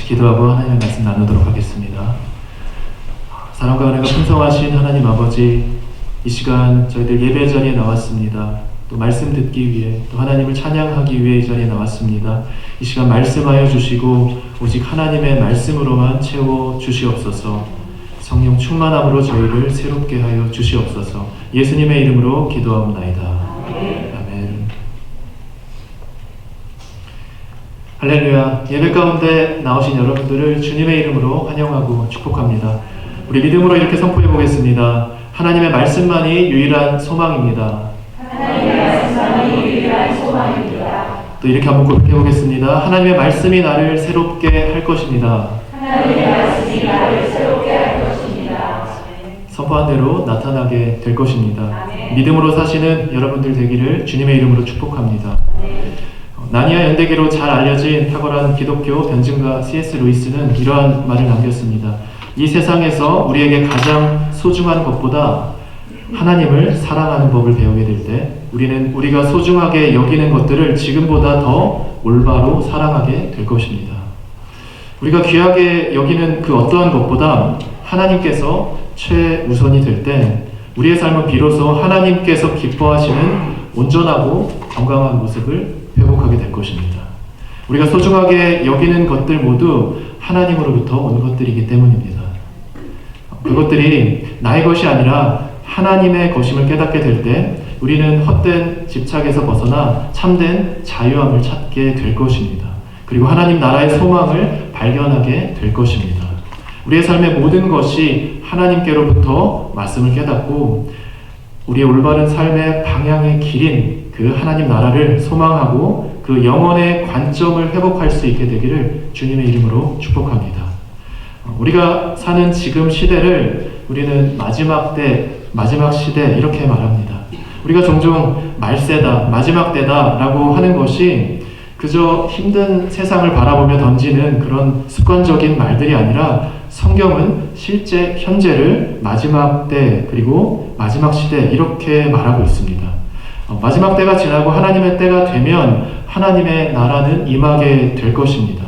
같이 기도하고 하나님의 말씀 나누도록 하겠습니다. 사랑과 은혜가 풍성하신 하나님 아버지, 이 시간 저희들 예배 자리에 나왔습니다. 또 말씀 듣기 위해, 또 하나님을 찬양하기 위해 이 자리에 나왔습니다. 이 시간 말씀하여 주시고 오직 하나님의 말씀으로만 채워 주시옵소서. 성령 충만함으로 저희를 새롭게 하여 주시옵소서. 예수님의 이름으로 기도하옵나이다. 아멘. 할렐루야. 예배 가운데 나오신 여러분들을 주님의 이름으로 환영하고 축복합니다. 우리 믿음으로 이렇게 선포해 보겠습니다. 하나님의 말씀만이 유일한 소망입니다. 하나님의 말씀만이 유일한 소망입니다. 또 이렇게 한번 고백해 보겠습니다. 하나님의 말씀이 나를 새롭게 할 것입니다. 하나님의 말씀이 나를 새롭게 할 것입니다. 선포한 대로 나타나게 될 것입니다. 아멘. 믿음으로 사시는 여러분들 되기를 주님의 이름으로 축복합니다. 아멘. 나니아 연대기로 잘 알려진 탁월한 기독교 변증가 C.S. 루이스는 이러한 말을 남겼습니다. 이 세상에서 우리에게 가장 소중한 것보다 하나님을 사랑하는 법을 배우게 될 때 우리는 우리가 소중하게 여기는 것들을 지금보다 더 올바로 사랑하게 될 것입니다. 우리가 귀하게 여기는 그 어떠한 것보다 하나님께서 최우선이 될 때 우리의 삶은 비로소 하나님께서 기뻐하시는 온전하고 건강한 모습을 회복하게 될 것입니다. 우리가 소중하게 여기는 것들 모두 하나님으로부터 온 것들이기 때문입니다. 그것들이 나의 것이 아니라 하나님의 것임을 깨닫게 될 때 우리는 헛된 집착에서 벗어나 참된 자유함을 찾게 될 것입니다. 그리고 하나님 나라의 소망을 발견하게 될 것입니다. 우리의 삶의 모든 것이 하나님께로부터 말씀을 깨닫고 우리의 올바른 삶의 방향의 길인 그 하나님 나라를 소망하고 그 영혼의 관점을 회복할 수 있게 되기를 주님의 이름으로 축복합니다. 우리가 사는 지금 시대를 우리는 마지막 때, 마지막 시대 이렇게 말합니다. 우리가 종종 말세다, 마지막 때다 라고 하는 것이 그저 힘든 세상을 바라보며 던지는 그런 습관적인 말들이 아니라 성경은 실제 현재를 마지막 때 그리고 마지막 시대 이렇게 말하고 있습니다. 마지막 때가 지나고 하나님의 때가 되면 하나님의 나라는 임하게 될 것입니다.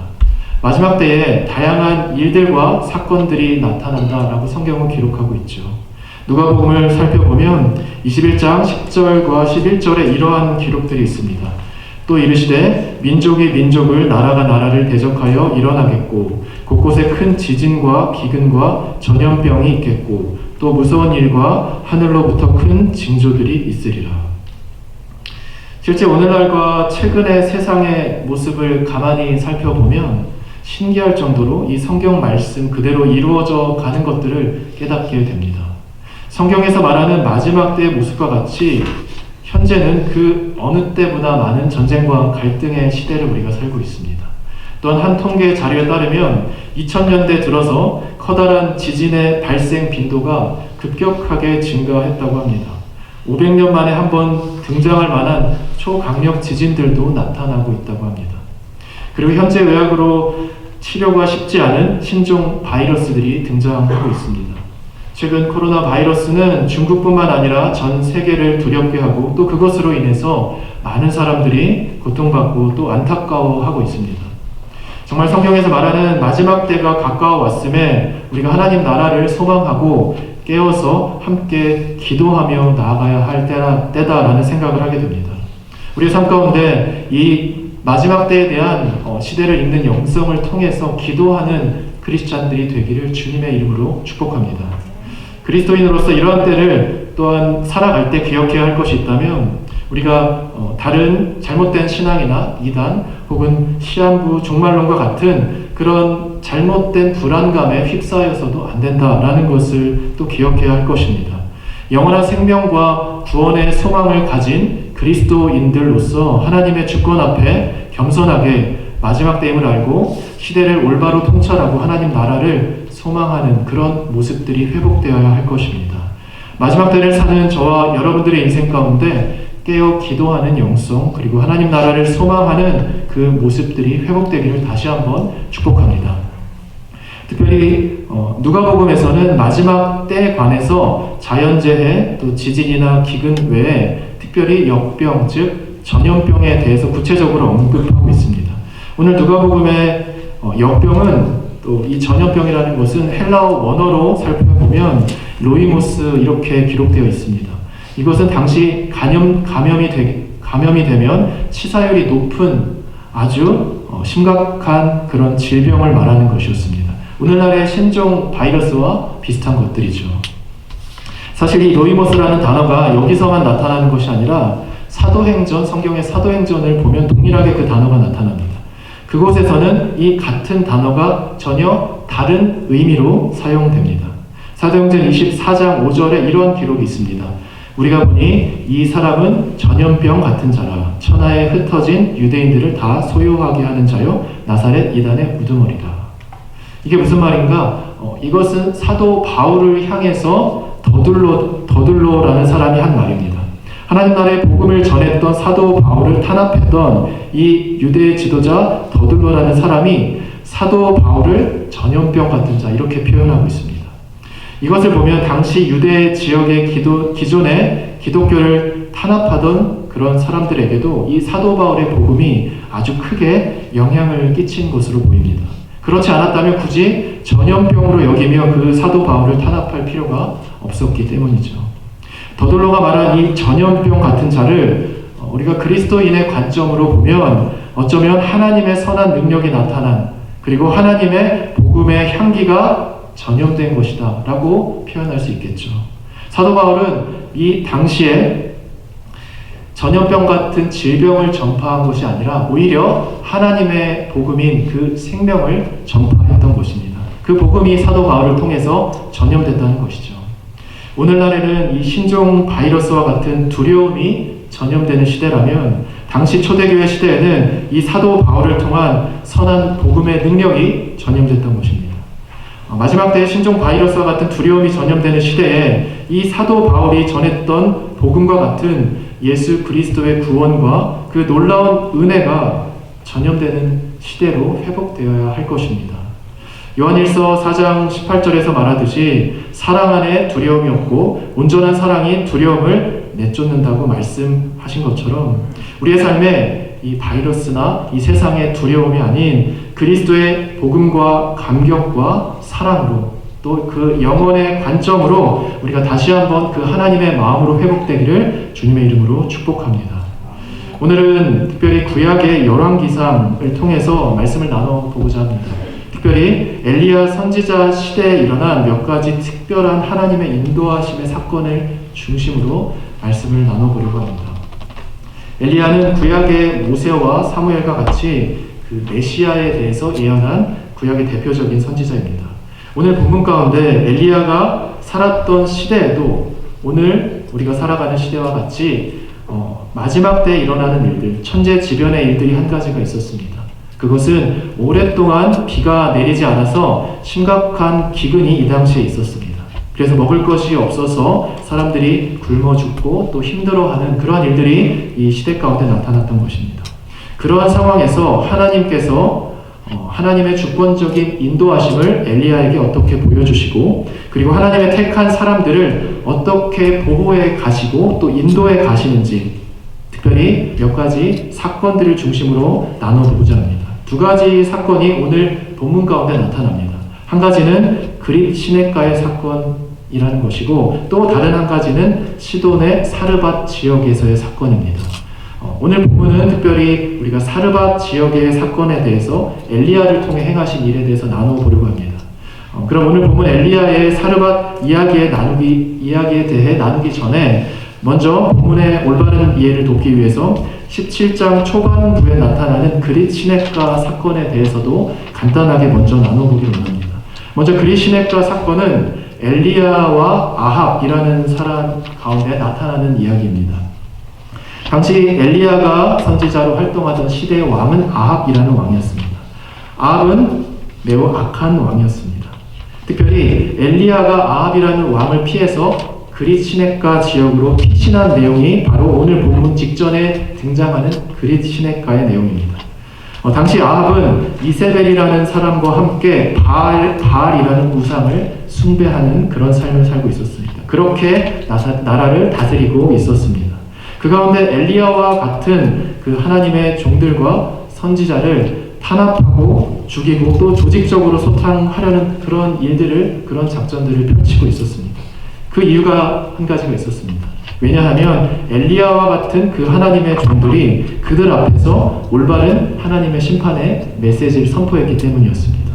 마지막 때에 다양한 일들과 사건들이 나타난다라고 성경은 기록하고 있죠. 누가복음을 살펴보면 21장 10절과 11절에 이러한 기록들이 있습니다. 또 이르시되 민족이 민족을 나라가 나라를 대적하여 일어나겠고 곳곳에 큰 지진과 기근과 전염병이 있겠고 또 무서운 일과 하늘로부터 큰 징조들이 있으리라. 실제 오늘날과 최근의 세상의 모습을 가만히 살펴보면 신기할 정도로 이 성경 말씀 그대로 이루어져 가는 것들을 깨닫게 됩니다. 성경에서 말하는 마지막 때의 모습과 같이 현재는 그 어느 때보다 많은 전쟁과 갈등의 시대를 우리가 살고 있습니다. 또한 한 통계 자료에 따르면 2000년대 들어서 커다란 지진의 발생 빈도가 급격하게 증가했다고 합니다. 500년 만에 한 번 등장할 만한 초강력 지진들도 나타나고 있다고 합니다. 그리고 현재 의학으로 치료가 쉽지 않은 신종 바이러스들이 등장하고 있습니다. 최근 코로나 바이러스는 중국뿐만 아니라 전 세계를 두렵게 하고 또 그것으로 인해서 많은 사람들이 고통받고 또 안타까워하고 있습니다. 정말 성경에서 말하는 마지막 때가 가까워 왔음에 우리가 하나님 나라를 소망하고 깨어서 함께 기도하며 나아가야 할 때다라는 생각을 하게 됩니다. 우리의 삶 가운데 이 마지막 때에 대한 시대를 읽는 영성을 통해서 기도하는 크리스찬들이 되기를 주님의 이름으로 축복합니다. 그리스도인으로서 이러한 때를 또한 살아갈 때 기억해야 할 것이 있다면 우리가 다른 잘못된 신앙이나 이단 혹은 시한부 종말론과 같은 그런 잘못된 불안감에 휩싸여서도 안 된다라는 것을 또 기억해야 할 것입니다. 영원한 생명과 구원의 소망을 가진 그리스도인들로서 하나님의 주권 앞에 겸손하게 마지막 때임을 알고 시대를 올바로 통찰하고 하나님 나라를 소망하는 그런 모습들이 회복되어야 할 것입니다. 마지막 때를 사는 저와 여러분들의 인생 가운데 깨어 기도하는 영성 그리고 하나님 나라를 소망하는 그 모습들이 회복되기를 다시 한번 축복합니다. 특별히 누가복음에서는 마지막 때에 관해서 자연재해 또 지진이나 기근 외에 특별히 역병 즉 전염병에 대해서 구체적으로 언급하고 있습니다. 오늘 누가복음의 역병은 또 이 전염병이라는 것은 헬라어 원어로 살펴보면 로이모스 이렇게 기록되어 있습니다. 이것은 당시 감염이 되면 치사율이 높은 아주 심각한 그런 질병을 말하는 것이었습니다. 오늘날의 신종 바이러스와 비슷한 것들이죠. 사실 이 로이모스라는 단어가 여기서만 나타나는 것이 아니라 사도행전, 성경의 사도행전을 보면 동일하게 그 단어가 나타납니다. 그곳에서는 이 같은 단어가 전혀 다른 의미로 사용됩니다. 사도행전 24장 5절에 이런 기록이 있습니다. 우리가 보니 이 사람은 전염병 같은 자라 천하에 흩어진 유대인들을 다 소유하게 하는 자요 나사렛 이단의 우두머리라. 이게 무슨 말인가? 이것은 사도 바울을 향해서 더둘로라는 사람이 한 말입니다. 하나님 나라의 복음을 전했던 사도 바울을 탄압했던 이 유대 지도자 더둘로라는 사람이 사도 바울을 전염병 같은 자 이렇게 표현하고 있습니다. 이것을 보면 당시 유대 지역의 기존의 기독교를 탄압하던 그런 사람들에게도 이 사도 바울의 복음이 아주 크게 영향을 끼친 것으로 보입니다. 그렇지 않았다면 굳이 전염병으로 여기며 그 사도 바울을 탄압할 필요가 없었기 때문이죠. 더둘로가 말한 이 전염병 같은 자를 우리가 그리스도인의 관점으로 보면 어쩌면 하나님의 선한 능력이 나타난 그리고 하나님의 복음의 향기가 전염된 것이다 라고 표현할 수 있겠죠. 사도 바울은 이 당시에 전염병 같은 질병을 전파한 것이 아니라 오히려 하나님의 복음인 그 생명을 전파했던 것입니다. 그 복음이 사도 바울을 통해서 전염됐다는 것이죠. 오늘날에는 이 신종 바이러스와 같은 두려움이 전염되는 시대라면 당시 초대교회 시대에는 이 사도 바울을 통한 선한 복음의 능력이 전염됐던 것입니다. 마지막 때의 신종 바이러스와 같은 두려움이 전염되는 시대에 이 사도 바울이 전했던 복음과 같은 예수 그리스도의 구원과 그 놀라운 은혜가 전염되는 시대로 회복되어야 할 것입니다. 요한일서 4장 18절에서 말하듯이 사랑 안에 두려움이 없고 온전한 사랑이 두려움을 내쫓는다고 말씀하신 것처럼 우리의 삶에 이 바이러스나 이 세상의 두려움이 아닌 그리스도의 복음과 감격과 사랑으로 또 그 영혼의 관점으로 우리가 다시 한번 그 하나님의 마음으로 회복되기를 주님의 이름으로 축복합니다. 오늘은 특별히 구약의 열왕기상을 통해서 말씀을 나눠보고자 합니다. 특별히 엘리야 선지자 시대에 일어난 몇 가지 특별한 하나님의 인도하심의 사건을 중심으로 말씀을 나눠보려고 합니다. 엘리야는 구약의 모세와 사무엘과 같이 그 메시아에 대해서 예언한 구약의 대표적인 선지자입니다. 오늘 본문 가운데 엘리야가 살았던 시대에도 오늘 우리가 살아가는 시대와 같이 마지막 때에 일어나는 일들, 천재지변의 일들이 한 가지가 있었습니다. 그것은 오랫동안 비가 내리지 않아서 심각한 기근이 이 당시에 있었습니다. 그래서 먹을 것이 없어서 사람들이 굶어 죽고 또 힘들어하는 그러한 일들이 이 시대 가운데 나타났던 것입니다. 그러한 상황에서 하나님께서 하나님의 주권적인 인도하심을 엘리야에게 어떻게 보여주시고 그리고 하나님의 택한 사람들을 어떻게 보호해 가시고 또 인도해 가시는지 특별히 몇 가지 사건들을 중심으로 나눠보고자 합니다. 두 가지 사건이 오늘 본문 가운데 나타납니다. 한 가지는 그릿 시냇가의 사건이라는 것이고 또 다른 한 가지는 시돈의 사르밧 지역에서의 사건입니다. 오늘 본문은 특별히 우리가 사르밧 지역의 사건에 대해서 엘리야를 통해 행하신 일에 대해서 나눠보려고 합니다. 그럼 오늘 본문 엘리야의 사르밧 이야기에 대해 나누기 전에 먼저 본문의 올바른 이해를 돕기 위해서 17장 초반부에 나타나는 그릿 시냇가 사건에 대해서도 간단하게 먼저 나눠보기로 합니다. 먼저 그릿 시냇가 사건은 엘리야와 아합이라는 사람 가운데 나타나는 이야기입니다. 당시 엘리야가 선지자로 활동하던 시대의 왕은 아합이라는 왕이었습니다. 아합은 매우 악한 왕이었습니다. 특별히 엘리야가 아합이라는 왕을 피해서 그릿 시냇가 지역으로 피신한 내용이 바로 오늘 본문 직전에 등장하는 그릿 시냇가의 내용입니다. 당시 아합은 이세벨이라는 사람과 함께 바알이라는 우상을 숭배하는 그런 삶을 살고 있었습니다. 그렇게 나라를 다스리고 있었습니다. 그 가운데 엘리야와 같은 그 하나님의 종들과 선지자를 탄압하고 죽이고 또 조직적으로 소탕하려는 그런 작전들을 펼치고 있었습니다. 그 이유가 한 가지가 있었습니다. 왜냐하면 엘리야와 같은 그 하나님의 종들이 그들 앞에서 올바른 하나님의 심판의 메시지를 선포했기 때문이었습니다.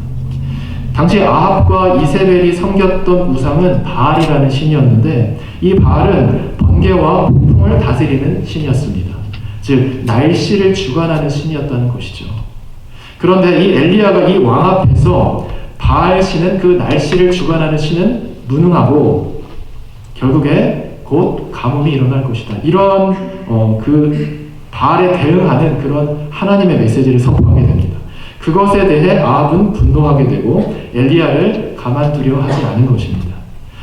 당시 아합과 이세벨이 섬겼던 우상은 바알이라는 신이었는데, 이 바알은 번개와 폭풍을 다스리는 신이었습니다. 즉 날씨를 주관하는 신이었다는 것이죠. 그런데 이 엘리야가 이 왕 앞에서 바알 신은, 그 날씨를 주관하는 신은 무능하고 결국에 곧 가뭄이 일어날 것이다, 이런 그 바알에 대응하는 그런 하나님의 메시지를 선포하게 됩니다. 그것에 대해 아합은 분노하게 되고 엘리야를 가만두려 하지 않은 것입니다.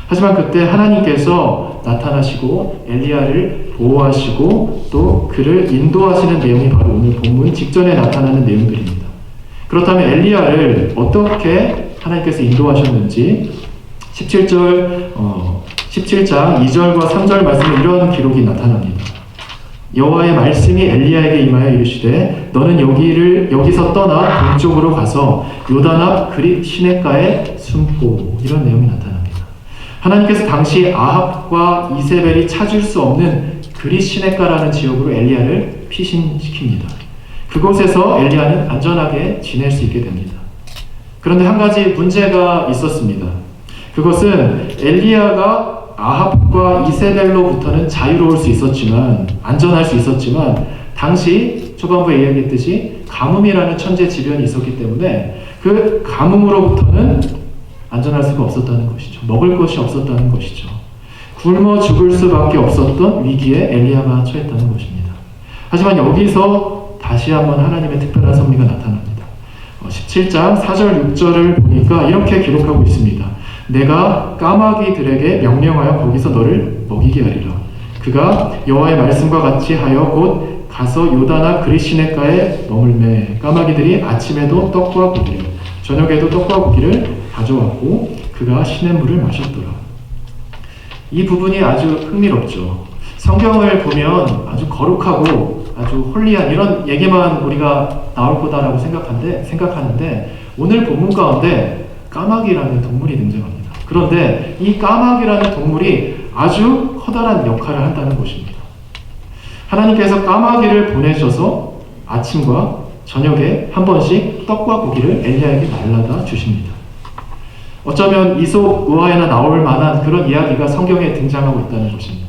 하지만 그때 하나님께서 나타나시고 엘리야를 보호하시고 또 그를 인도하시는 내용이 바로 오늘 본문 직전에 나타나는 내용들입니다. 그렇다면 엘리야를 어떻게 하나님께서 인도하셨는지 17장 2절과 3절 말씀에 이런 기록이 나타납니다. 여호와의 말씀이 엘리야에게 임하여 이르시되 너는 여기서 떠나 동쪽으로 가서 요단 앞 그릿 시냇가에 숨고, 이런 내용이 나타납니다. 하나님께서 당시 아합과 이세벨이 찾을 수 없는 그릿 시냇가라는 지역으로 엘리야를 피신시킵니다. 그곳에서 엘리야는 안전하게 지낼 수 있게 됩니다. 그런데 한 가지 문제가 있었습니다. 그것은 엘리야가 아합과 이세벨로부터는 자유로울 수 있었지만, 안전할 수 있었지만, 당시 초반부에 이야기했듯이 가뭄이라는 천재지변이 있었기 때문에 그 가뭄으로부터는 안전할 수가 없었다는 것이죠. 먹을 것이 없었다는 것이죠. 굶어 죽을 수밖에 없었던 위기에 엘리야가 처했다는 것입니다. 하지만 여기서 다시 한번 하나님의 특별한 섭리가 나타납니다. 17장 4절 6절을 보니까 이렇게 기록하고 있습니다. 내가 까마귀들에게 명령하여 거기서 너를 먹이게 하리라. 그가 여호와의 말씀과 같이 하여 곧 가서 요단아 그릿 시냇가에 머물매 까마귀들이 아침에도 떡과 고기를 저녁에도 떡과 고기를 가져왔고 그가 시냇물을 마셨더라. 이 부분이 아주 흥미롭죠. 성경을 보면 아주 거룩하고 아주 홀리한 이런 얘기만 우리가 나올 거다라고 생각하는데 오늘 본문 가운데 까마귀라는 동물이 등장합니다. 그런데 이 까마귀라는 동물이 아주 커다란 역할을 한다는 것입니다. 하나님께서 까마귀를 보내셔서 아침과 저녁에 한 번씩 떡과 고기를 엘리야에게 날라다 주십니다. 어쩌면 이솝 우화에나 나올 만한 그런 이야기가 성경에 등장하고 있다는 것입니다.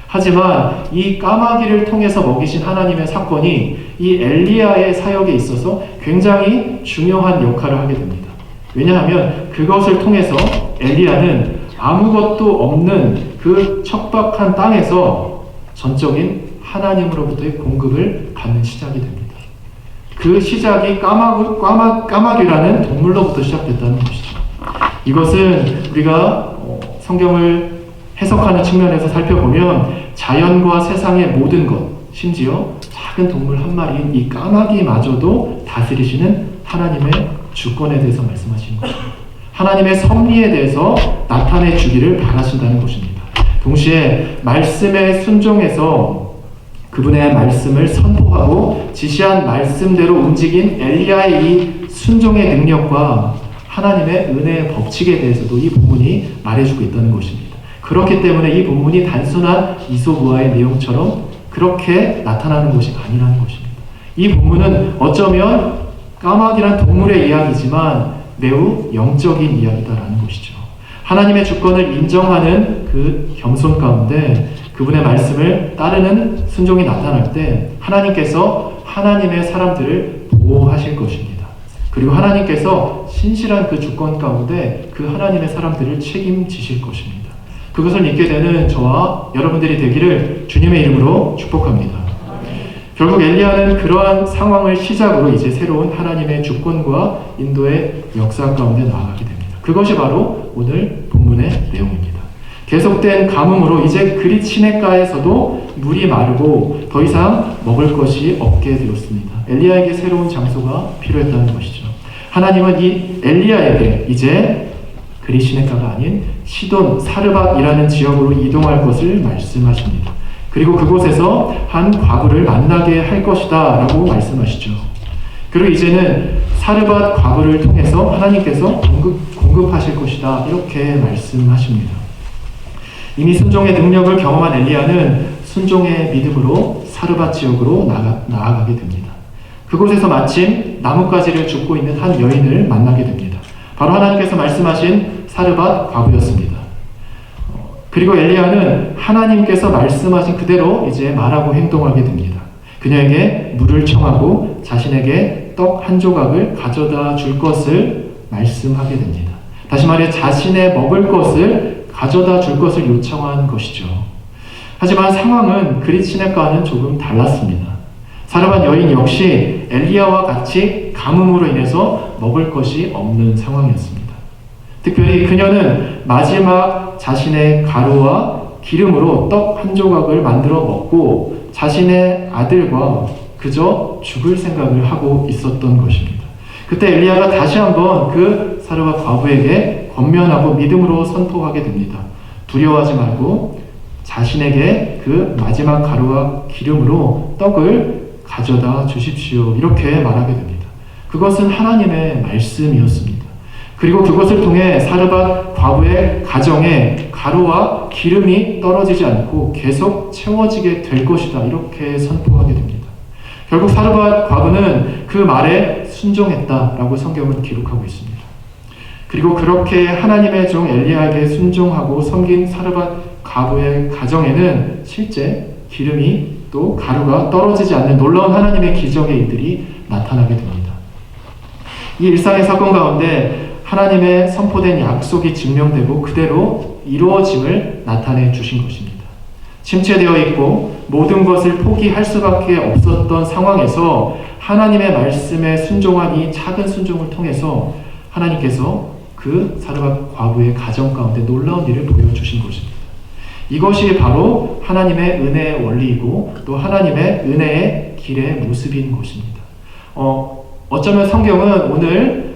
하지만 이 까마귀를 통해서 먹이신 하나님의 사건이 이 엘리야의 사역에 있어서 굉장히 중요한 역할을 하게 됩니다. 왜냐하면 그것을 통해서 엘리야는 아무것도 없는 그 척박한 땅에서 전적인 하나님으로부터의 공급을 받는 시작이 됩니다. 그 시작이 까마귀라는 동물로부터 시작됐다는 것이죠. 이것은 우리가 성경을 해석하는 측면에서 살펴보면 자연과 세상의 모든 것, 심지어 작은 동물 한 마리인 이 까마귀마저도 다스리시는 하나님의 주권에 대해서 말씀하시는 것입니다. 하나님의 섭리에 대해서 나타내 주기를 바라신다는 것입니다. 동시에 말씀에 순종해서 그분의 말씀을 선포하고 지시한 말씀대로 움직인 엘리야의 이 순종의 능력과 하나님의 은혜의 법칙에 대해서도 이 본문이 말해주고 있다는 것입니다. 그렇기 때문에 이 본문이 단순한 이솝 우화의 내용처럼 그렇게 나타나는 것이 아니라는 것입니다. 이 본문은 어쩌면 까마귀란 동물의 이야기지만 매우 영적인 이야기다라는 것이죠. 하나님의 주권을 인정하는 그 겸손 가운데 그분의 말씀을 따르는 순종이 나타날 때 하나님께서 하나님의 사람들을 보호하실 것입니다. 그리고 하나님께서 신실한 그 주권 가운데 그 하나님의 사람들을 책임지실 것입니다. 그것을 믿게 되는 저와 여러분들이 되기를 주님의 이름으로 축복합니다. 결국 엘리야는 그러한 상황을 시작으로 이제 새로운 하나님의 주권과 인도의 역사 가운데 나아가게 됩니다. 그것이 바로 오늘 본문의 내용입니다. 계속된 가뭄으로 이제 그릿 시냇가에서도 물이 마르고 더 이상 먹을 것이 없게 되었습니다. 엘리야에게 새로운 장소가 필요했다는 것이죠. 하나님은 이 엘리야에게 이제 그릿 시냇가가 아닌 시돈 사르밧이라는 지역으로 이동할 것을 말씀하십니다. 그리고 그곳에서 한 과부를 만나게 할 것이다 라고 말씀하시죠. 그리고 이제는 사르밧 과부를 통해서 하나님께서 공급하실 것이다. 이렇게 말씀하십니다. 이미 순종의 능력을 경험한 엘리야는 순종의 믿음으로 사르밧 지역으로 나아가게 됩니다. 그곳에서 마침 나뭇가지를 줍고 있는 한 여인을 만나게 됩니다. 바로 하나님께서 말씀하신 사르밧 과부였습니다. 그리고 엘리야는 하나님께서 말씀하신 그대로 이제 말하고 행동하게 됩니다. 그녀에게 물을 청하고 자신에게 떡 한 조각을 가져다 줄 것을 말씀하게 됩니다. 다시 말해 자신의 먹을 것을 가져다 줄 것을 요청한 것이죠. 하지만 상황은 그리 친했과는 조금 달랐습니다. 사르밧 여인 역시 엘리야와 같이 가뭄으로 인해서 먹을 것이 없는 상황이었습니다. 특별히 그녀는 마지막 자신의 가루와 기름으로 떡 한 조각을 만들어 먹고 자신의 아들과 그저 죽을 생각을 하고 있었던 것입니다. 그때 엘리야가 다시 한번 그 사르밧 과부에게 권면하고 믿음으로 선포하게 됩니다. 두려워하지 말고 자신에게 그 마지막 가루와 기름으로 떡을 가져다 주십시오. 이렇게 말하게 됩니다. 그것은 하나님의 말씀이었습니다. 그리고 그것을 통해 사르밧 과부의 가정에 가루와 기름이 떨어지지 않고 계속 채워지게 될 것이다. 이렇게 선포하게 됩니다. 결국 사르밧 과부는 그 말에 순종했다라고 성경은 기록하고 있습니다. 그리고 그렇게 하나님의 종 엘리야에게 순종하고 섬긴 사르밧 과부의 가정에는 실제 기름이 또 가루가 떨어지지 않는 놀라운 하나님의 기적의 일들이 나타나게 됩니다. 이 일상의 사건 가운데 하나님의 선포된 약속이 증명되고 그대로 이루어짐을 나타내 주신 것입니다. 침체되어 있고 모든 것을 포기할 수밖에 없었던 상황에서 하나님의 말씀에 순종한 이 작은 순종을 통해서 하나님께서 그 사르밧 과부의 가정 가운데 놀라운 일을 보여주신 것입니다. 이것이 바로 하나님의 은혜의 원리이고 또 하나님의 은혜의 길의 모습인 것입니다. 어쩌면 성경은 오늘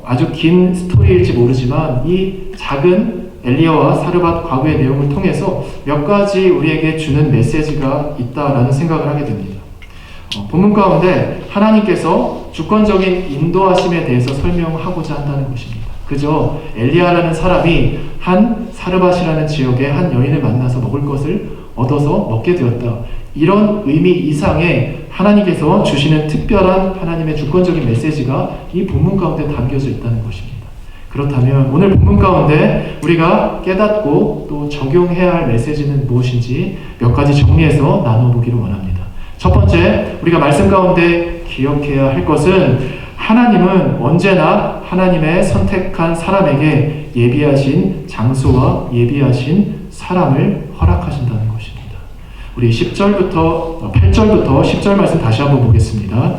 아주 긴 스토리일지 모르지만 이 작은 엘리야와 사르밧 과부의 내용을 통해서 몇 가지 우리에게 주는 메시지가 있다라는 생각을 하게 됩니다. 본문 가운데 하나님께서 주권적인 인도하심에 대해서 설명하고자 한다는 것입니다. 그저 엘리야라는 사람이 한 사르밧이라는 지역의 한 여인을 만나서 먹을 것을 얻어서 먹게 되었다. 이런 의미 이상의 하나님께서 주시는 특별한 하나님의 주권적인 메시지가 이 본문 가운데 담겨져 있다는 것입니다. 그렇다면 오늘 본문 가운데 우리가 깨닫고 또 적용해야 할 메시지는 무엇인지 몇 가지 정리해서 나눠보기를 원합니다. 첫 번째, 우리가 말씀 가운데 기억해야 할 것은 하나님은 언제나 하나님의 선택한 사람에게 예비하신 장소와 예비하신 사람을 허락하신다는 것입니다. 우리 8절부터 10절 말씀 다시 한번 보겠습니다.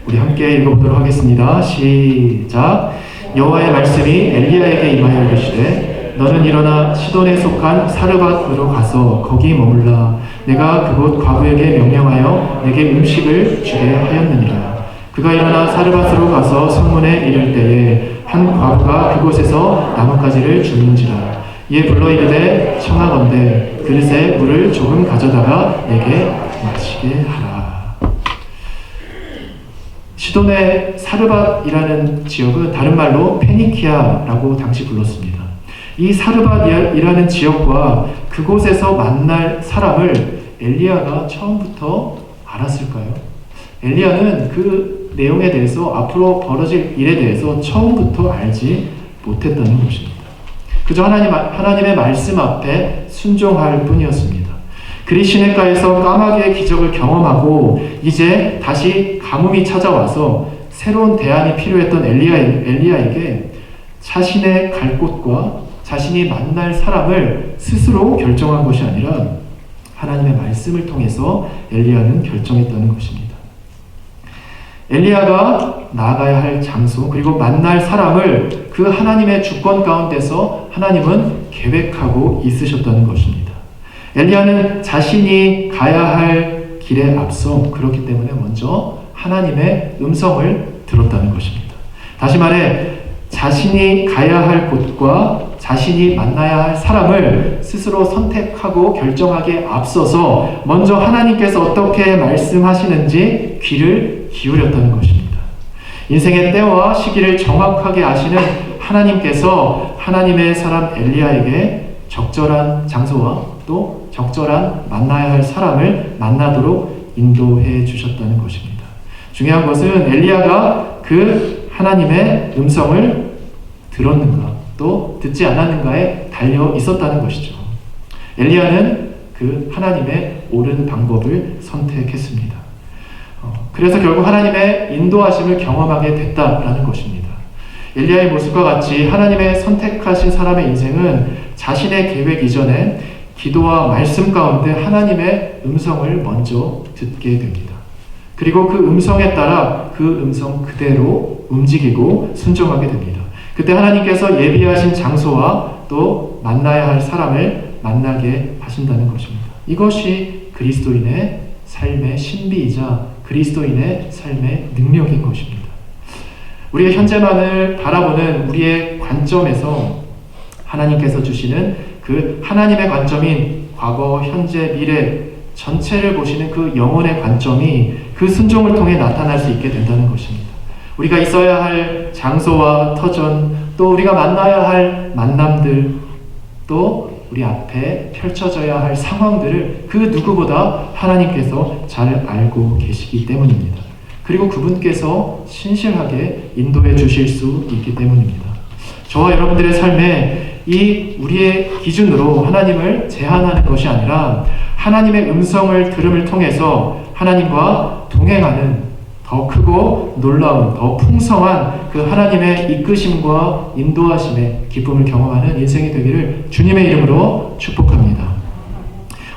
우리 함께 읽어보도록 하겠습니다. 시작. 여호와의 말씀이 엘리야에게 임하여 이르시되 너는 일어나 시돈에 속한 사르밧으로 가서 거기 머물라. 내가 그곳 과부에게 명령하여 내게 음식을 주게 하였느니라. 그가 일어나 사르밧으로 가서 성문에 이를 때에 한 과부가 그곳에서 나뭇가지를 줍는지라. 이에 불러 이르되 청하건대 그릇에 물을 조금 가져다가 내게 마시게 하라. 시돈의 사르밧이라는 지역은 다른 말로 페니키아라고 당시 불렀습니다. 이 사르밧이라는 지역과 그곳에서 만날 사람을 엘리야가 처음부터 알았을까요? 엘리야는 그 내용에 대해서 앞으로 벌어질 일에 대해서 처음부터 알지 못했다는 것입니다. 그저 하나님의 말씀 앞에 순종할 뿐이었습니다. 그리 시냇가에서 까마귀의 기적을 경험하고 이제 다시 가뭄이 찾아와서 새로운 대안이 필요했던 엘리야에게 자신의 갈 곳과 자신이 만날 사람을 스스로 결정한 것이 아니라 하나님의 말씀을 통해서 엘리야는 결정했다는 것입니다. 엘리야가 나아가야 할 장소 그리고 만날 사람을 그 하나님의 주권 가운데서 하나님은 계획하고 있으셨다는 것입니다. 엘리야는 자신이 가야 할 길에 앞서 그렇기 때문에 먼저 하나님의 음성을 들었다는 것입니다. 다시 말해 자신이 가야 할 곳과 자신이 만나야 할 사람을 스스로 선택하고 결정하기에 앞서서 먼저 하나님께서 어떻게 말씀하시는지 귀를 기울였다는 것입니다. 인생의 때와 시기를 정확하게 아시는 하나님께서 하나님의 사람 엘리야에게 적절한 장소와 또 적절한 만나야 할 사람을 만나도록 인도해 주셨다는 것입니다. 중요한 것은 엘리야가 그 하나님의 음성을 들었는가 또 듣지 않았는가에 달려 있었다는 것이죠. 엘리야는 그 하나님의 옳은 방법을 선택했습니다. 그래서 결국 하나님의 인도하심을 경험하게 됐다라는 것입니다. 엘리야의 모습과 같이 하나님의 선택하신 사람의 인생은 자신의 계획 이전에 기도와 말씀 가운데 하나님의 음성을 먼저 듣게 됩니다. 그리고 그 음성에 따라 그 음성 그대로 움직이고 순종하게 됩니다. 그때 하나님께서 예비하신 장소와 또 만나야 할 사람을 만나게 하신다는 것입니다. 이것이 그리스도인의 삶의 신비이자 그리스도인의 삶의 능력인 것입니다. 우리의 현재만을 바라보는 우리의 관점에서 하나님께서 주시는 그 하나님의 관점인 과거, 현재, 미래 전체를 보시는 그 영혼의 관점이 그 순종을 통해 나타날 수 있게 된다는 것입니다. 우리가 있어야 할 장소와 터전, 또 우리가 만나야 할 만남들, 또 우리 앞에 펼쳐져야 할 상황들을 그 누구보다 하나님께서 잘 알고 계시기 때문입니다. 그리고 그분께서 신실하게 인도해 주실 수 있기 때문입니다. 저와 여러분들의 삶에 이 우리의 기준으로 하나님을 제한하는 것이 아니라 하나님의 음성을 들음을 통해서 하나님과 동행하는 더 크고 놀라운, 더 풍성한 그 하나님의 이끄심과 인도하심의 기쁨을 경험하는 인생이 되기를 주님의 이름으로 축복합니다.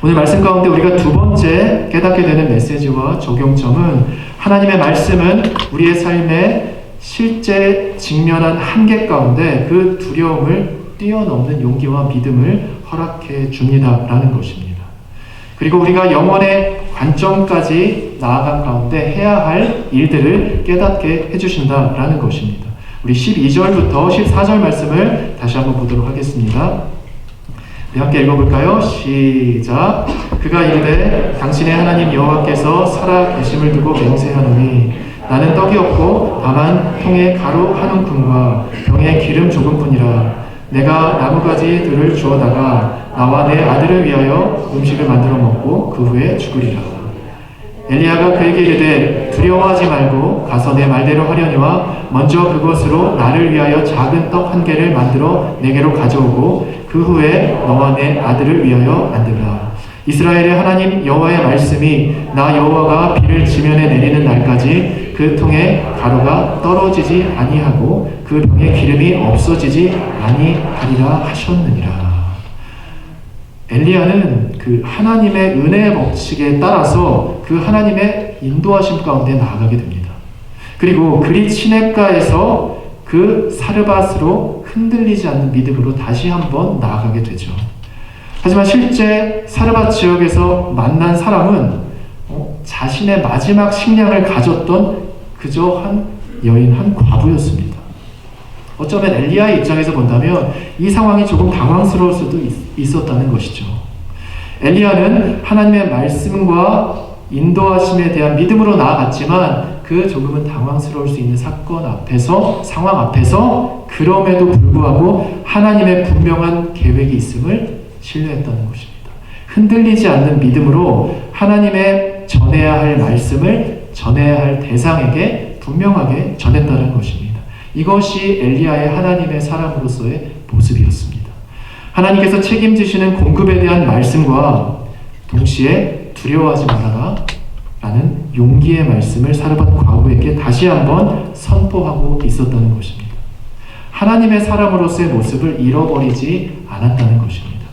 오늘 말씀 가운데 우리가 두 번째 깨닫게 되는 메시지와 적용점은 하나님의 말씀은 우리의 삶에 실제 직면한 한계 가운데 그 두려움을 뛰어넘는 용기와 믿음을 허락해 줍니다라는 것입니다. 그리고 우리가 영혼의 관점까지 나아간 가운데 해야 할 일들을 깨닫게 해주신다라는 것입니다. 우리 12절부터 14절 말씀을 다시 한번 보도록 하겠습니다. 우리 함께 읽어볼까요? 시작. 그가 이르되 당신의 하나님 여호와께서 살아 계심을 두고 맹세하노니 나는 떡이 없고 다만 통에 가루 한 움큼과 병에 기름 조금뿐이라. 내가 나무가지들을 주어다가 나와 내 아들을 위하여 음식을 만들어 먹고 그 후에 죽으리라. 엘리야가 그에게 이르되 두려워하지 말고 가서 내 말대로 하려니와 먼저 그것으로 나를 위하여 작은 떡 한 개를 만들어 내게로 가져오고 그 후에 너와 내 아들을 위하여 만들라. 이스라엘의 하나님 여호와의 말씀이 나 여호와가 비를 지면에 내리는 날까지 그 통에 가루가 떨어지지 아니하고 그 병에 기름이 없어지지 아니하리라 하셨느니라. 엘리야는 그 하나님의 은혜의 법칙에 따라서 그 하나님의 인도하심 가운데 나아가게 됩니다. 그리고 그리 시냇가에서 그 사르밧으로 흔들리지 않는 믿음으로 다시 한번 나아가게 되죠. 하지만 실제 사르밧 지역에서 만난 사람은 자신의 마지막 식량을 가졌던 그저 한 여인, 한 과부였습니다. 어쩌면 엘리야의 입장에서 본다면 이 상황이 조금 당황스러울 수도 있었다는 것이죠. 엘리야는 하나님의 말씀과 인도하심에 대한 믿음으로 나아갔지만 그 조금은 당황스러울 수 있는 사건 앞에서, 상황 앞에서 그럼에도 불구하고 하나님의 분명한 계획이 있음을 신뢰했다는 것입니다. 흔들리지 않는 믿음으로 하나님의 전해야 할 말씀을 전해야 할 대상에게 분명하게 전했다는 것입니다. 이것이 엘리야의 하나님의 사람으로서의 모습이었습니다. 하나님께서 책임지시는 공급에 대한 말씀과 동시에 두려워하지 말아라 라는 용기의 말씀을 사르밧 과부에게 다시 한번 선포하고 있었다는 것입니다. 하나님의 사람으로서의 모습을 잃어버리지 않았다는 것입니다.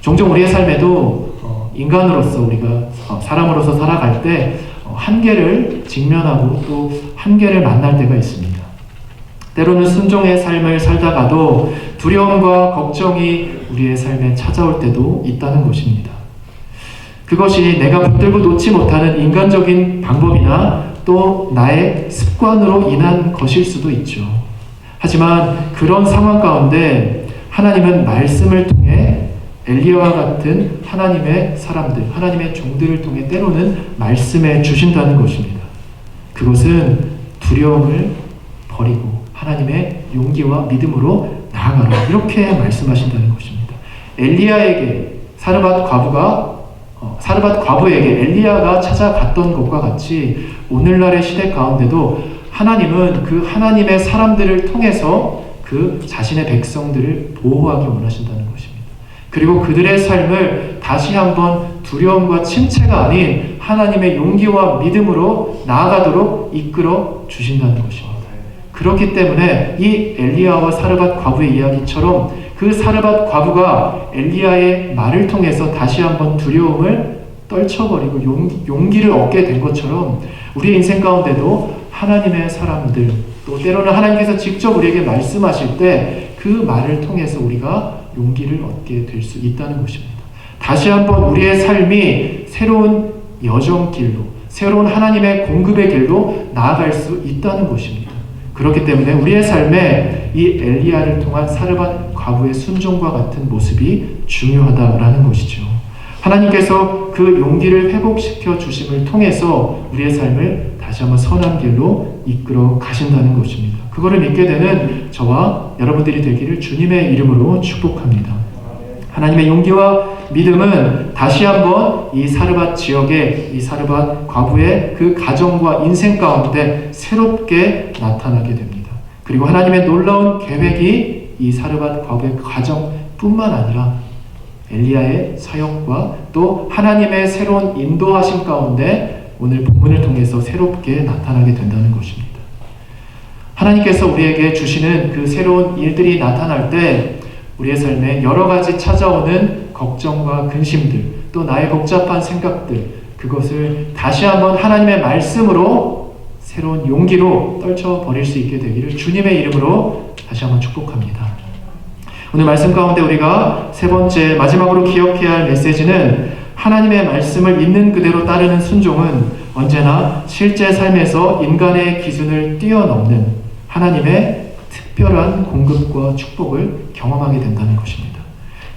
종종 우리의 삶에도 인간으로서 우리가 사람으로서 살아갈 때 한계를 직면하고 또 한계를 만날 때가 있습니다. 때로는 순종의 삶을 살다가도 두려움과 걱정이 우리의 삶에 찾아올 때도 있다는 것입니다. 그것이 내가 붙들고 놓지 못하는 인간적인 방법이나 또 나의 습관으로 인한 것일 수도 있죠. 하지만 그런 상황 가운데 하나님은 말씀을 통해 엘리야와 같은 하나님의 사람들, 하나님의 종들을 통해 때로는 말씀해 주신다는 것입니다. 그것은 두려움을 버리고 하나님의 용기와 믿음으로 나아가라. 이렇게 말씀하신다는 것입니다. 엘리야에게 사르밧 과부에게 엘리야가 찾아갔던 것과 같이 오늘날의 시대 가운데도 하나님은 그 하나님의 사람들을 통해서 그 자신의 백성들을 보호하기 원하신다는 것입니다. 그리고 그들의 삶을 다시 한번 두려움과 침체가 아닌 하나님의 용기와 믿음으로 나아가도록 이끌어 주신다는 것입니다. 그렇기 때문에 이 엘리야와 사르밧 과부의 이야기처럼 그 사르밧 과부가 엘리야의 말을 통해서 다시 한번 두려움을 떨쳐버리고 용기를 얻게 된 것처럼 우리의 인생 가운데도 하나님의 사람들, 또 때로는 하나님께서 직접 우리에게 말씀하실 때 그 말을 통해서 우리가 용기를 얻게 될 수 있다는 것입니다. 다시 한번 우리의 삶이 새로운 여정길로, 새로운 하나님의 공급의 길로 나아갈 수 있다는 것입니다. 그렇기 때문에 우리의 삶에 이 엘리야를 통한 사르밧 과부의 순종과 같은 모습이 중요하다라는 것이죠. 하나님께서 그 용기를 회복시켜 주심을 통해서 우리의 삶을 다시 한번 선한 길로 이끌어 가신다는 것입니다. 그거를 믿게 되는 저와 여러분들이 되기를 주님의 이름으로 축복합니다. 하나님의 용기와 믿음은 다시 한번 이 사르밧 지역의 이 사르밧 과부의 그 가정과 인생 가운데 새롭게 나타나게 됩니다. 그리고 하나님의 놀라운 계획이 이 사르밧 과부의 가정뿐만 아니라 엘리야의 사역과 또 하나님의 새로운 인도하심 가운데 오늘 본문을 통해서 새롭게 나타나게 된다는 것입니다. 하나님께서 우리에게 주시는 그 새로운 일들이 나타날 때 우리의 삶에 여러 가지 찾아오는 걱정과 근심들, 또 나의 복잡한 생각들, 그것을 다시 한번 하나님의 말씀으로 새로운 용기로 떨쳐버릴 수 있게 되기를 주님의 이름으로 다시 한번 축복합니다. 오늘 말씀 가운데 우리가 세 번째 마지막으로 기억해야 할 메시지는 하나님의 말씀을 있는 그대로 따르는 순종은 언제나 실제 삶에서 인간의 기준을 뛰어넘는 하나님의 특별한 공급과 축복을 경험하게 된다는 것입니다.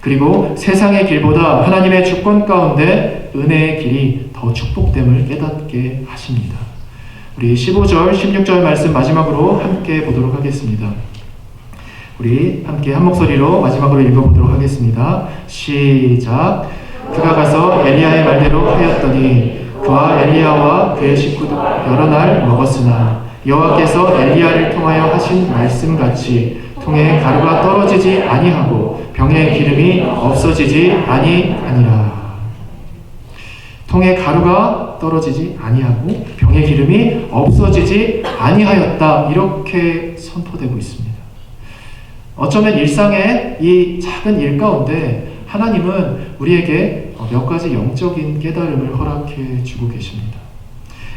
그리고 세상의 길보다 하나님의 주권 가운데 은혜의 길이 더 축복됨을 깨닫게 하십니다. 우리 15절, 16절 말씀 마지막으로 함께 보도록 하겠습니다. 우리 함께 한 목소리로 마지막으로 읽어보도록 하겠습니다. 시작. 그가 가서 엘리야의 말대로 하였더니 그와 엘리야와 그의 식구도 여러 날 먹었으나 여호와께서 엘리야를 통하여 하신 말씀같이 통에 가루가 떨어지지 아니하고 병에 기름이 없어지지 아니하니라. 통에 가루가 떨어지지 아니하고 병에 기름이 없어지지 아니하였다. 이렇게 선포되고 있습니다. 어쩌면 일상의 이 작은 일 가운데 하나님은 우리에게 몇 가지 영적인 깨달음을 허락해 주고 계십니다.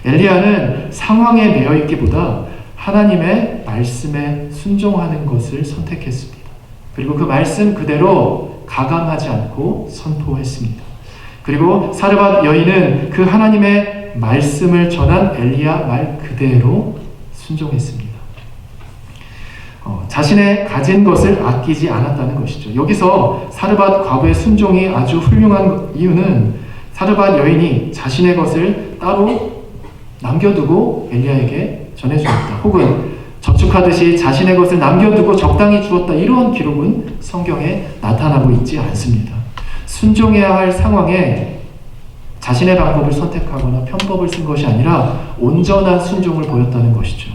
엘리야는 상황에 매여 있기보다 하나님의 말씀에 순종하는 것을 선택했습니다. 그리고 그 말씀 그대로 가감하지 않고 선포했습니다. 그리고 사르밧 여인은 그 하나님의 말씀을 전한 엘리야 말 그대로 순종했습니다. 자신의 가진 것을 아끼지 않았다는 것이죠. 여기서 사르밧 과부의 순종이 아주 훌륭한 이유는 사르밧 여인이 자신의 것을 따로 남겨두고 엘리야에게 전해주었다. 혹은 저축하듯이 자신의 것을 남겨두고 적당히 주었다. 이런 기록은 성경에 나타나고 있지 않습니다. 순종해야 할 상황에 자신의 방법을 선택하거나 편법을 쓴 것이 아니라 온전한 순종을 보였다는 것이죠.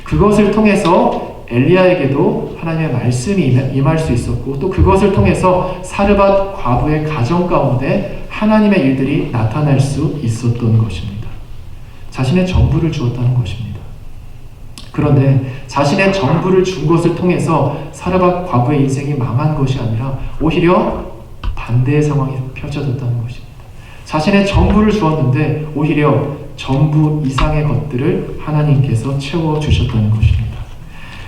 그것을 통해서 엘리야에게도 하나님의 말씀이 임할 수 있었고 또 그것을 통해서 사르밧 과부의 가정 가운데 하나님의 일들이 나타날 수 있었던 것입니다. 자신의 전부를 주었다는 것입니다. 그런데 자신의 전부를 준 것을 통해서 사르밧 과부의 인생이 망한 것이 아니라 오히려 반대의 상황이 펼쳐졌다는 것입니다. 자신의 전부를 주었는데 오히려 전부 이상의 것들을 하나님께서 채워주셨다는 것입니다.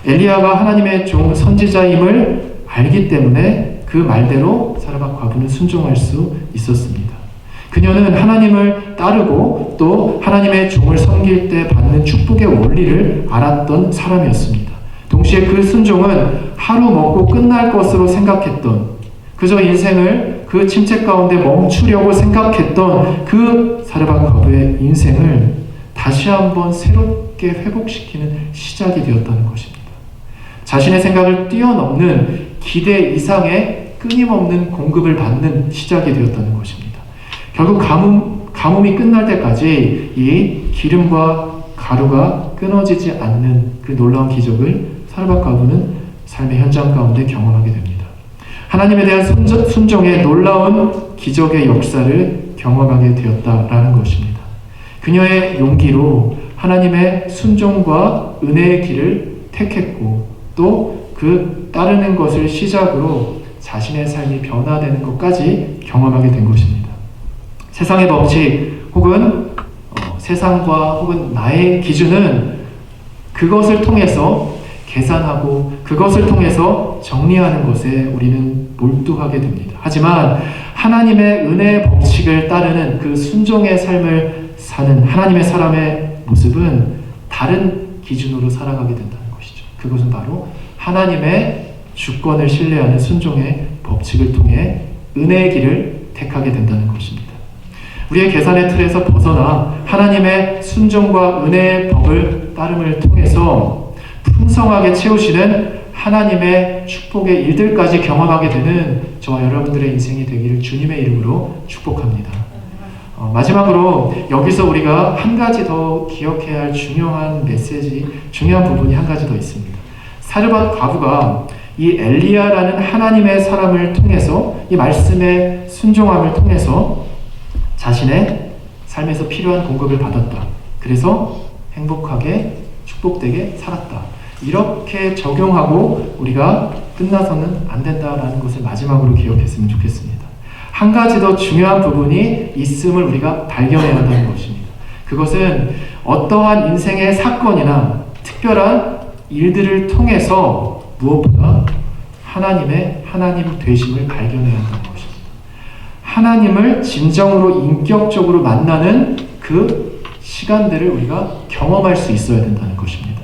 엘리야가 하나님의 종 선지자임을 알기 때문에 그 말대로 사르밧 과부는 순종할 수 있었습니다. 그녀는 하나님을 따르고 또 하나님의 종을 섬길 때 받는 축복의 원리를 알았던 사람이었습니다. 동시에 그 순종은 하루 먹고 끝날 것으로 생각했던, 그저 인생을 그 침체 가운데 멈추려고 생각했던 그 사르밧 과부의 인생을 다시 한번 새롭게 쉽게 회복시키는 시작이 되었다는 것입니다. 자신의 생각을 뛰어넘는 기대 이상의 끊임없는 공급을 받는 시작이 되었다는 것입니다. 결국 가뭄이 끝날 때까지 이 기름과 가루가 끊어지지 않는 그 놀라운 기적을 사르밧 과부는 삶의 현장 가운데 경험하게 됩니다. 하나님에 대한 순종의 놀라운 기적의 역사를 경험하게 되었다라는 것입니다. 그녀의 용기로 하나님의 순종과 은혜의 길을 택했고 또 그 따르는 것을 시작으로 자신의 삶이 변화되는 것까지 경험하게 된 것입니다. 세상의 법칙 혹은 세상과 혹은 나의 기준은 그것을 통해서 계산하고 그것을 통해서 정리하는 것에 우리는 몰두하게 됩니다. 하지만 하나님의 은혜의 법칙을 따르는 그 순종의 삶을 사는 하나님의 사람의 모습은 다른 기준으로 살아가게 된다는 것이죠. 그것은 바로 하나님의 주권을 신뢰하는 순종의 법칙을 통해 은혜의 길을 택하게 된다는 것입니다. 우리의 계산의 틀에서 벗어나 하나님의 순종과 은혜의 법을 따름을 통해서 풍성하게 채우시는 하나님의 축복의 일들까지 경험하게 되는 저와 여러분들의 인생이 되기를 주님의 이름으로 축복합니다. 마지막으로 여기서 우리가 한 가지 더 기억해야 할 중요한 메시지, 중요한 부분이 한 가지 더 있습니다. 사르밧 과부가 이 엘리야라는 하나님의 사람을 통해서 이 말씀의 순종함을 통해서 자신의 삶에서 필요한 공급을 받았다. 그래서 행복하게 축복되게 살았다. 이렇게 적용하고 우리가 끝나서는 안 된다라는 것을 마지막으로 기억했으면 좋겠습니다. 한 가지 더 중요한 부분이 있음을 우리가 발견해야 한다는 것입니다. 그것은 어떠한 인생의 사건이나 특별한 일들을 통해서 무엇보다 하나님 되심을 발견해야 한다는 것입니다. 하나님을 진정으로 인격적으로 만나는 그 시간들을 우리가 경험할 수 있어야 된다는 것입니다.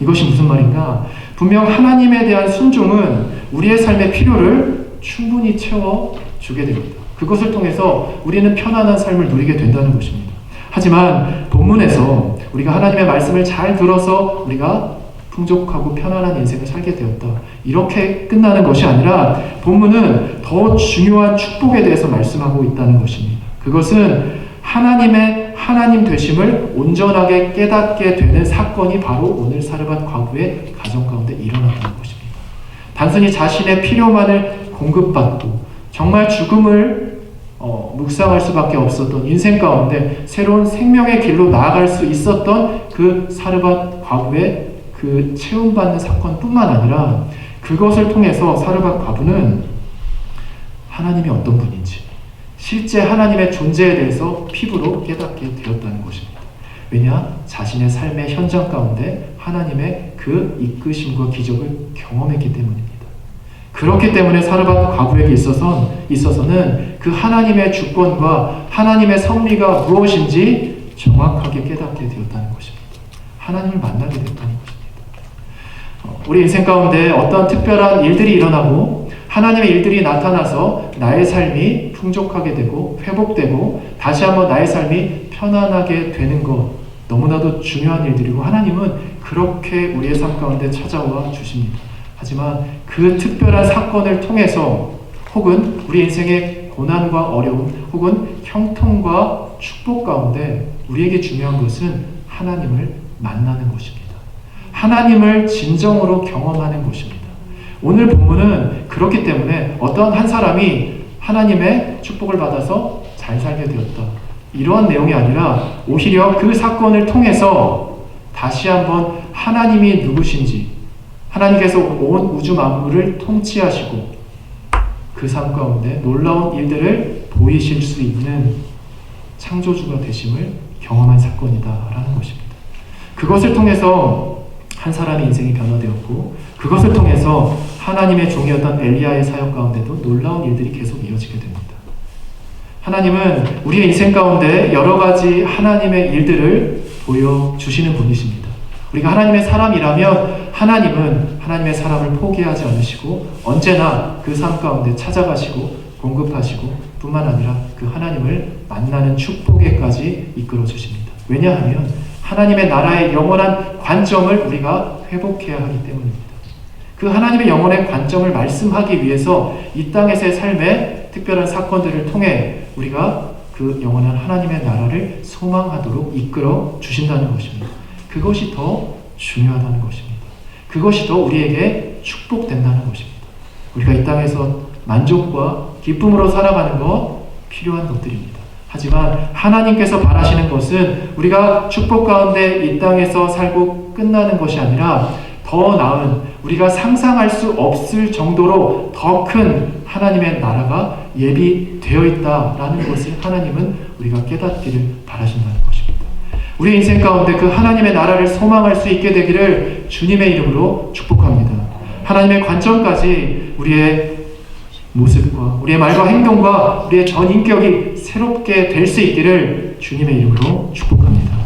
이것이 무슨 말인가? 분명 하나님에 대한 순종은 우리의 삶의 필요를 충분히 채워주게 됩니다. 그것을 통해서 우리는 편안한 삶을 누리게 된다는 것입니다. 하지만 본문에서 우리가 하나님의 말씀을 잘 들어서 우리가 풍족하고 편안한 인생을 살게 되었다. 이렇게 끝나는 것이 아니라 본문은 더 중요한 축복에 대해서 말씀하고 있다는 것입니다. 그것은 하나님 되심을 온전하게 깨닫게 되는 사건이 바로 오늘 사르밧 과부의 가정 가운데 일어났다는 것입니다. 단순히 자신의 필요만을 공급받고 정말 죽음을 묵상할 수밖에 없었던 인생 가운데 새로운 생명의 길로 나아갈 수 있었던 그 사르밧 과부의 그 체험받는 사건뿐만 아니라 그것을 통해서 사르밧 과부는 하나님이 어떤 분인지 실제 하나님의 존재에 대해서 피부로 깨닫게 되었다는 것입니다. 왜냐? 자신의 삶의 현장 가운데 하나님의 그 이끄심과 기적을 경험했기 때문입니다. 그렇기 때문에 사르밧 과부에게 있어서는 그 하나님의 주권과 하나님의 섭리가 무엇인지 정확하게 깨닫게 되었다는 것입니다. 하나님을 만나게 됐다는 것입니다. 우리 인생 가운데 어떤 특별한 일들이 일어나고 하나님의 일들이 나타나서 나의 삶이 풍족하게 되고 회복되고 다시 한번 나의 삶이 편안하게 되는 것 너무나도 중요한 일들이고 하나님은 그렇게 우리의 삶 가운데 찾아와 주십니다. 하지만 그 특별한 사건을 통해서 혹은 우리 인생의 고난과 어려움 혹은 형통과 축복 가운데 우리에게 중요한 것은 하나님을 만나는 것입니다. 하나님을 진정으로 경험하는 것입니다. 오늘 본문은 그렇기 때문에 어떤 한 사람이 하나님의 축복을 받아서 잘 살게 되었다. 이러한 내용이 아니라 오히려 그 사건을 통해서 다시 한번 하나님이 누구신지 하나님께서 온 우주 만물을 통치하시고 그 삶 가운데 놀라운 일들을 보이실 수 있는 창조주가 되심을 경험한 사건이다라는 것입니다. 그것을 통해서 한 사람의 인생이 변화되었고 그것을 통해서 하나님의 종이었던 엘리야의 사역 가운데도 놀라운 일들이 계속 이어지게 됩니다. 하나님은 우리의 인생 가운데 여러 가지 하나님의 일들을 보여주시는 분이십니다. 우리가 하나님의 사람이라면 하나님은 하나님의 사람을 포기하지 않으시고 언제나 그 삶 가운데 찾아가시고 공급하시고 뿐만 아니라 그 하나님을 만나는 축복에까지 이끌어 주십니다. 왜냐하면 하나님의 나라의 영원한 관점을 우리가 회복해야 하기 때문입니다. 그 하나님의 영혼의 관점을 말씀하기 위해서 이 땅에서의 삶의 특별한 사건들을 통해 우리가 그 영원한 하나님의 나라를 소망하도록 이끌어 주신다는 것입니다. 그것이 더 중요하다는 것입니다. 그것이 더 우리에게 축복된다는 것입니다. 우리가 이 땅에서 만족과 기쁨으로 살아가는 것 필요한 것들입니다. 하지만 하나님께서 바라시는 것은 우리가 축복 가운데 이 땅에서 살고 끝나는 것이 아니라 더 나은 우리가 상상할 수 없을 정도로 더 큰 하나님의 나라가 예비되어 있다라는 것을 하나님은 우리가 깨닫기를 바라신다는 것입니다. 우리 인생 가운데 그 하나님의 나라를 소망할 수 있게 되기를 주님의 이름으로 축복합니다. 하나님의 관점까지 우리의 모습과 우리의 말과 행동과 우리의 전 인격이 새롭게 될 수 있기를 주님의 이름으로 축복합니다.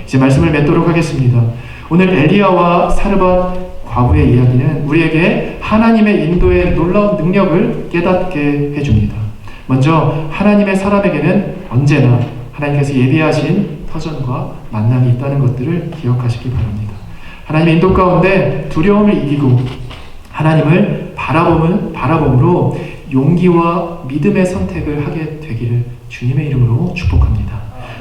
이제 말씀을 맺도록 하겠습니다. 오늘 엘리야와 사르밧 과부의 이야기는 우리에게 하나님의 인도의 놀라운 능력을 깨닫게 해줍니다. 먼저 하나님의 사람에게는 언제나 하나님께서 예비하신 터전과 만남이 있다는 것들을 기억하시기 바랍니다. 하나님의 인도 가운데 두려움을 이기고 하나님을 바라봄으로 용기와 믿음의 선택을 하게 되기를 주님의 이름으로 축복합니다.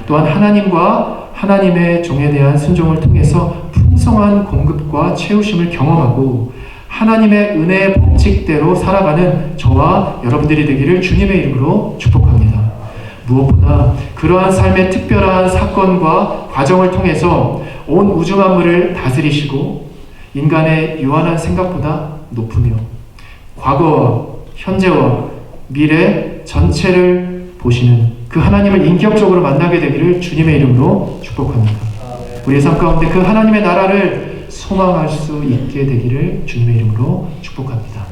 또한 하나님과 하나님의 종에 대한 순종을 통해서 풍성한 공급과 채우심을 경험하고 하나님의 은혜의 법칙대로 살아가는 저와 여러분들이 되기를 주님의 이름으로 축복합니다. 무엇보다 그러한 삶의 특별한 사건과 과정을 통해서 온 우주 만물을 다스리시고 인간의 유한한 생각보다 높으며 과거와 현재와 미래 전체를 보시는 그 하나님을 인격적으로 만나게 되기를 주님의 이름으로 축복합니다. 우리의 삶 가운데 그 하나님의 나라를 소망할 수 있게 되기를 주님의 이름으로 축복합니다.